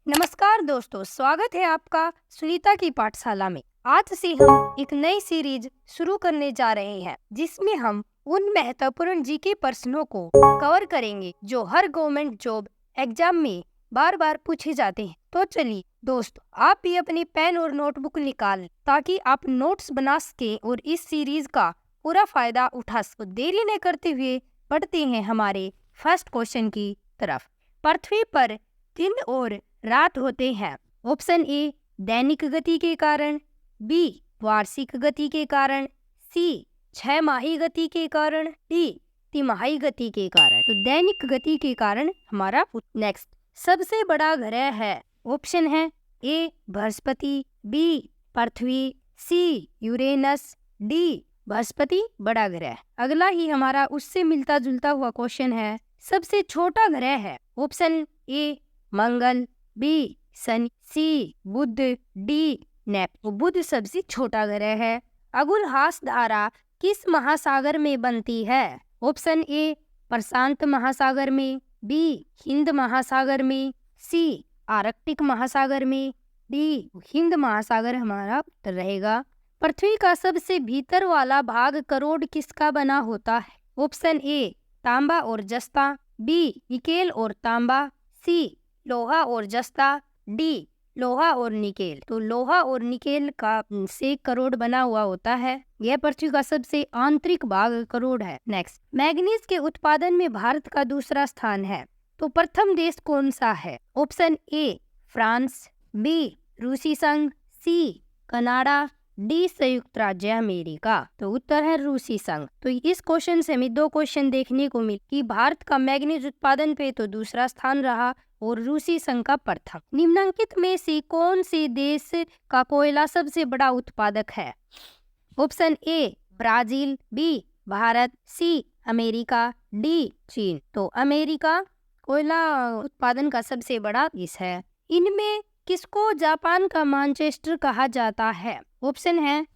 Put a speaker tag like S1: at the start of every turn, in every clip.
S1: नमस्कार दोस्तों, स्वागत है आपका सुनीता की पाठशाला में। आज से हम एक नई सीरीज शुरू करने जा रहे हैं जिसमें हम उन महत्वपूर्ण जीके प्रश्नों को कवर करेंगे जो हर गवर्नमेंट जॉब एग्जाम में बार बार पूछे जाते हैं। तो चलिए दोस्तों, आप भी अपनी पेन और नोटबुक निकाल लें ताकि आप नोट्स बना सकें और इस सीरीज का पूरा फायदा उठा सकें। तो देरी न करते हुए बढ़ते हैं हमारे फर्स्ट क्वेश्चन की तरफ। पृथ्वी पर दिन और रात होते हैं। ऑप्शन ए दैनिक गति के कारण, बी वार्षिक गति के कारण, सी छमाही गति के कारण, डी तिमाही गति के कारण। तो दैनिक गति के कारण हमारा नेक्स्ट सबसे बड़ा ग्रह है। ऑप्शन है ए बृहस्पति, बी पृथ्वी, सी यूरेनस, डी बृहस्पति बड़ा ग्रह। अगला ही हमारा उससे मिलता जुलता हुआ क्वेश्चन है, सबसे छोटा ग्रह है। Option A Mangal, B Shani, C Budh, D Neptune. Budh सबसे छोटा ग्रह है। अगुलहास धारा किस महासागर में बनती है? ऑप्शन ए प्रशांत महासागर में, बी हिंद महासागर में, सी आर्कटिक महासागर में, डी हिंद महासागर हमारा उत्तर रहेगा। पृथ्वी का सबसे भीतर वाला भाग करोड़ किसका बना होता है? ऑप्शन ए तांबा और जस्ता, बी निकेल और तांबा, सी लोहा और जस्ता, डी लोहा और निकेल। तो लोहा और निकेल का से करोड़ बना हुआ होता है। यह पृथ्वी का सबसे आंतरिक भाग करोड़ है। नेक्स्ट, मैग्नीज के उत्पादन में भारत का दूसरा स्थान है। तो प्रथम देश कौन सा है? ऑप्शन ए फ्रांस, बी रूसी संघ, सी कनाडा, डी संयुक्त राज्य अमेरिका। तो उत्तर है रूसी संघ। तो इस क्वेश्चन से हमें दो क्वेश्चन देखने को मिले कि भारत का मैग्नीज उत्पादन पे तो दूसरा स्थान रहा और रूसी संघ का प्रथम। निम्नलिखित में से कौन से देश का कोयला सबसे बड़ा उत्पादक है? Option A Brazil, B Bharat, C America, D चीन। तो अमेरिका कोयला उत्पादन का सबसे बड़ा देश है। इनमें किसको जापान का मैनचेस्टर कहा जाता है? ऑप्शन है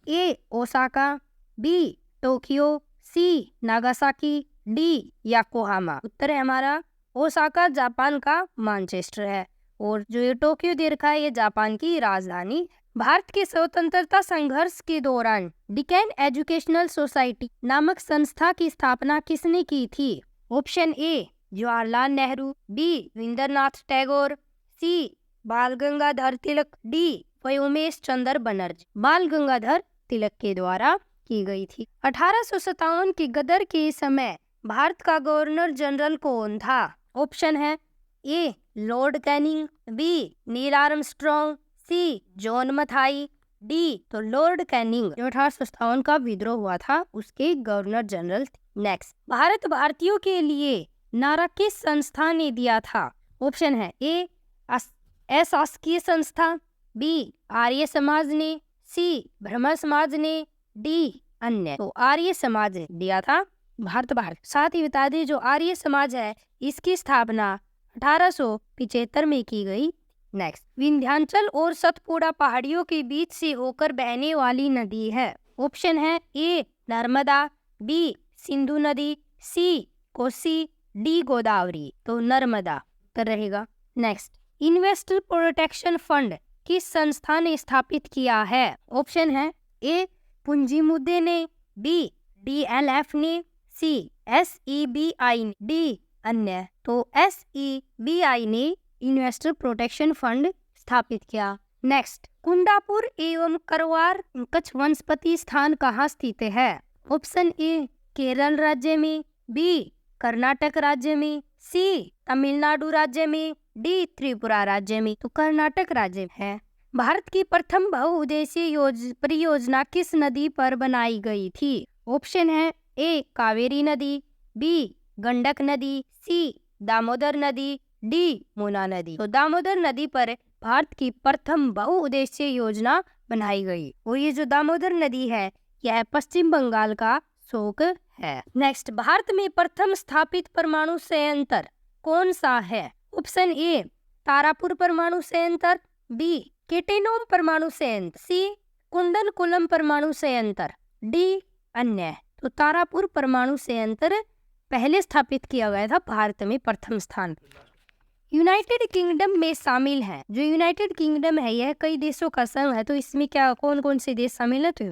S1: ए ओसाका, बी टोक्यो, सी नागासाकी, डी योकोहामा। उत्तर है हमारा ओसाका जापान का मैनचेस्टर है और जो ये टोक्यो दे रखा है ये जापान की राजधानी। भारत के स्वतंत्रता संघर्ष के दौरान डिकेन एजुकेशनल सोसाइटी नामक संस्था की स्थापना किसने की थी? Option A Jawaharlal Nehru, B Rabindranath Tagore, C Bal Gangadhar Tilak, D Womesh Chandra Banerjee. Bal Gangadhar तिलक के द्वारा की गई थी। 1857 के गदर के समय भारत का गवर्नर जनरल कौन था? ऑप्शन है A Lord Canning, B Neil Armstrong, C John Mathai, D तो लॉर्ड कैनिंग जो 1857 का विद्रोह हुआ था उसके गवर्नर जनरल। नेक्स्ट, भारत भारतीयों के लिए नारा किस संस्था ने दिया था? ऑप्शन है ए अशासकीय संस्था, बी आर्य समाज ने, सी ब्रह्म समाज ने, डी अन्य। तो आर्य समाज ने दिया था भारत। साथ ही बता दें जो आर्य समाज है इसकी स्थापना 1875 में की गई। नेक्स्ट, विंध्याचल और सतपुड़ा पहाड़ियों के बीच से होकर बहने वाली नदी है। ऑप्शन है ए नर्मदा, बी सिंधु नदी, सी कोसी, डी गोदावरी। तो नर्मदा उत्तर रहेगा। नेक्स्ट, इन्वेस्टर प्रोटेक्शन फंड किस संस्था ने स्थापित किया है? ऑप्शन है ए पूंजी मुद्दे ने, बी DLF ने, सी SEBI, डी अन्य। तो SEBI ने इन्वेस्टर प्रोटेक्शन फंड स्थापित किया। नेक्स्ट, कुंडापुर एवं करवार कच्छ वनस्पति स्थान कहाँ स्थित है? ऑप्शन ए केरल राज्य में, बी कर्नाटक राज्य में, सी तमिलनाडु राज्य में, डी त्रिपुरा राज्य में। तो कर्नाटक राज्य में है। भारत की प्रथम बहुउद्देशीय परियोजना किस नदी पर बनाई गई थी? ऑप्शन है ए कावेरी नदी, बी गंडक नदी, सी दामोदर नदी, डी मोना नदी। तो दामोदर नदी पर भारत की प्रथम बहुउद्देशीय योजना बनाई गई और ये जो दामोदर नदी है यह पश्चिम बंगाल का शोक है। नेक्स्ट, भारत में प्रथम स्थापित परमाणु संयंत्र कौन सा है? ऑप्शन ए तारापुर परमाणु संयंत्र, बी केटेनोम परमाणु संयंत्र, सी कुंडनकुलम परमाणु संयंत्र, डी अन्य। तो तारापुर परमाणु संयंत्र पहले स्थापित किया गया था भारत में प्रथम स्थान। यूनाइटेड किंगडम में शामिल है। जो यूनाइटेड किंगडम है यह कई देशों का संघ है, तो इसमें क्या कौन कौन से देश शामिल है? तो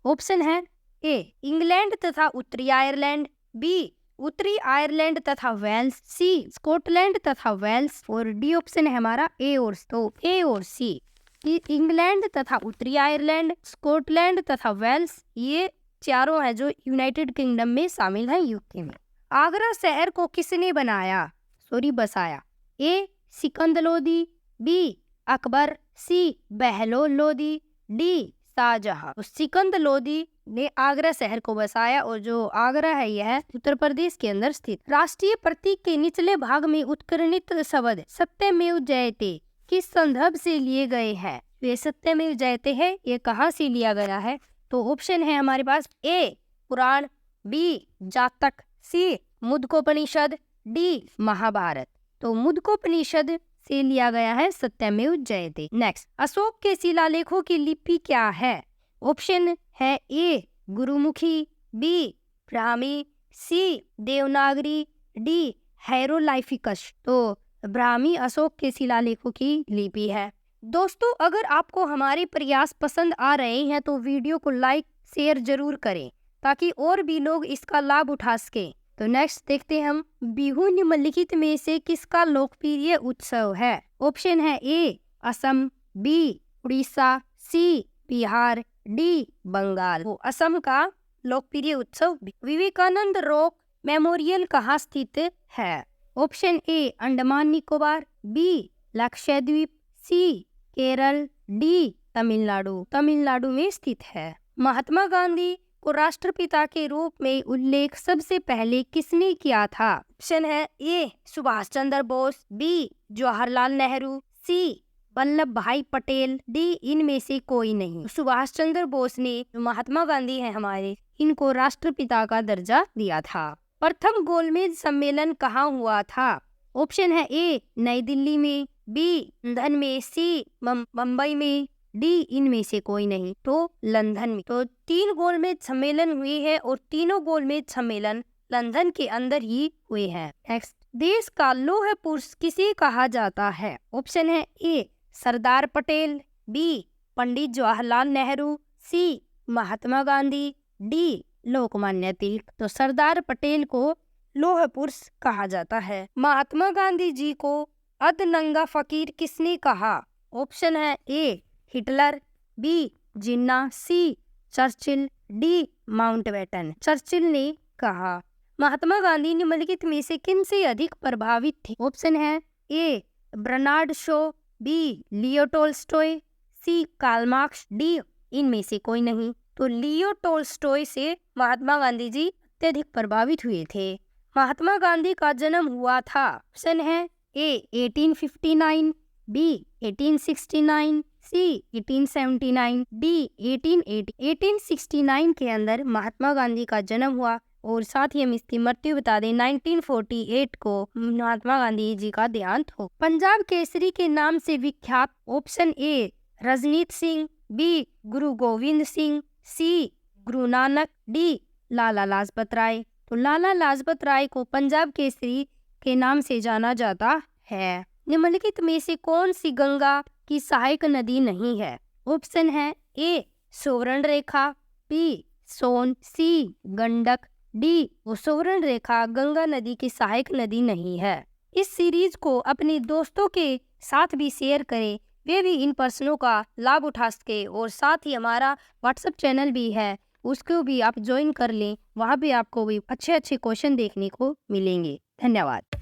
S1: ऑप्शन है ए इंग्लैंड तथा उत्तरी आयरलैंड, बी उत्तरी आयरलैंड तथा वेल्स, सी स्कॉटलैंड तथा वेल्स, और डी ऑप्शन है हमारा ए और सी कि इंग्लैंड तथा उत्तरी आयरलैंड, स्कॉटलैंड तथा वेल्स, ये चारों है जो यूनाइटेड किंगडम में शामिल है यूके में। आगरा शहर को किसने बसाया? ए सिकंदर लोदी, बी अकबर, सी बहलोल लोदी, डी शाहजहां। तो सिकंदर लोदी ने आगरा शहर को बसाया, और जो आगरा है यह उत्तर प्रदेश के अंदर स्थित। राष्ट्रीय प्रतीक के निचले भाग में उत्कीर्णित शब्द सत्यमेव जयते किस संदर्भ से लिए गए हैं? ये सत्यमेव जयते है, ये कहाँ से लिया गया है? तो ऑप्शन है हमारे पास ए पुराण, बी जातक, सी मुद्गोपनिषद, डी महाभारत। तो मुद्गोपनिषद से लिया गया है सत्यमेव जयते। नेक्स्ट, अशोक के शिलालेखों की लिपि क्या है? ऑप्शन है ए गुरुमुखी, बी ब्राह्मी, सी देवनागरी, डी हायरोग्लिफिकस। तो ब्राह्मी अशोक के शिलालेखों की लिपि है। दोस्तों, अगर आपको हमारे प्रयास पसंद आ रहे हैं तो वीडियो को लाइक शेयर जरूर करें ताकि और भी लोग इसका लाभ उठा सके। तो नेक्स्ट देखते हैं हम, बिहू निम्नलिखित में से किसका लोकप्रिय उत्सव है? ऑप्शन है ए असम, बी उड़ीसा, सी बिहार, डी बंगाल। तो असम का लोकप्रिय उत्सव विवेकानंद रॉक मेमोरियल कहाँ स्थित है? Option A Andaman Nicobar, B Lakshadweep, C Kerala, D Tamil Nadu में स्थित है। महात्मा गांधी को राष्ट्रपिता के रूप में उल्लेख सबसे पहले किसने किया था? ऑप्शन है ए सुभाष चंद्र बोस, बी जवाहरलाल नेहरू, सी वल्लभ भाई पटेल, डी इनमें से कोई नहीं। सुभाष चंद्र बोस ने, जो महात्मा गांधी हैं हमारे, इनको राष्ट्रपिता का दर्जा दिया था। प्रथम गोलमेज सम्मेलन कहाँ हुआ था? ऑप्शन है ए नई दिल्ली में, बी लंदन में, सी मुंबई में, डी इनमें से कोई नहीं। तो लंदन में। तो 3 गोलमेज सम्मेलन हुए हैं और तीनों गोलमेज सम्मेलन लंदन के अंदर ही हुए हैं। नेक्स्ट, देश का लौह पुरुष किसे कहा जाता है? ऑप्शन है ए सरदार पटेल, बी पंडित जवाहरलाल नेहरू, सी महात्मा गांधी, डी लोकमान्य तिलक। तो सरदार पटेल को लौह पुरुष कहा जाता है। महात्मा गांधी जी को अधनंगा फकीर किसने कहा? ऑप्शन है A Hitler, B Jinnah, C Churchill, D Mountbatten. Churchill ने कहा। महात्मा गांधी निम्नलिखित में से किन से अधिक प्रभावित थे? ऑप्शन है A Bernard Shaw, B Leo Tolstoy, C Karl Marx, D इनमें से कोई नहीं। तो लियो टोल्स्टॉय से महात्मा गांधी जी अत्यधिक प्रभावित हुए थे। महात्मा गांधी का जन्म हुआ था। ऑप्शन है ए 1859, बी 1869, सी 1879, डी 1880। 1869 के अंदर महात्मा गांधी का जन्म हुआ और साथ ही हम इसकी मृत्यु बता दें 1948 को महात्मा गांधी जी का देहांत हो। पंजाब केसरी के नाम से विख्यात? Option A रजनीत Singh, B Guru Govind Singh, C Guru Nanak, D Lala Lajpat Rai. तो लाला लाजपत राय को पंजाब केसरी के नाम से जाना जाता है। निम्नलिखित में से कौन सी गंगा की सहायक नदी नहीं है? ऑप्शन है ए सुवर्ण रेखा, बी सोन, सी गंडक, डी सुवर्ण रेखा गंगा नदी की सहायक नदी नहीं है। इस सीरीज को अपने दोस्तों के साथ भी शेयर करें, वे भी इन प्रश्नों का लाभ उठा सके। और साथ ही हमारा व्हाट्सएप चैनल भी है, उसको भी आप ज्वाइन कर लें, वहाँ भी आपको भी अच्छे क्वेश्चन देखने को मिलेंगे। धन्यवाद।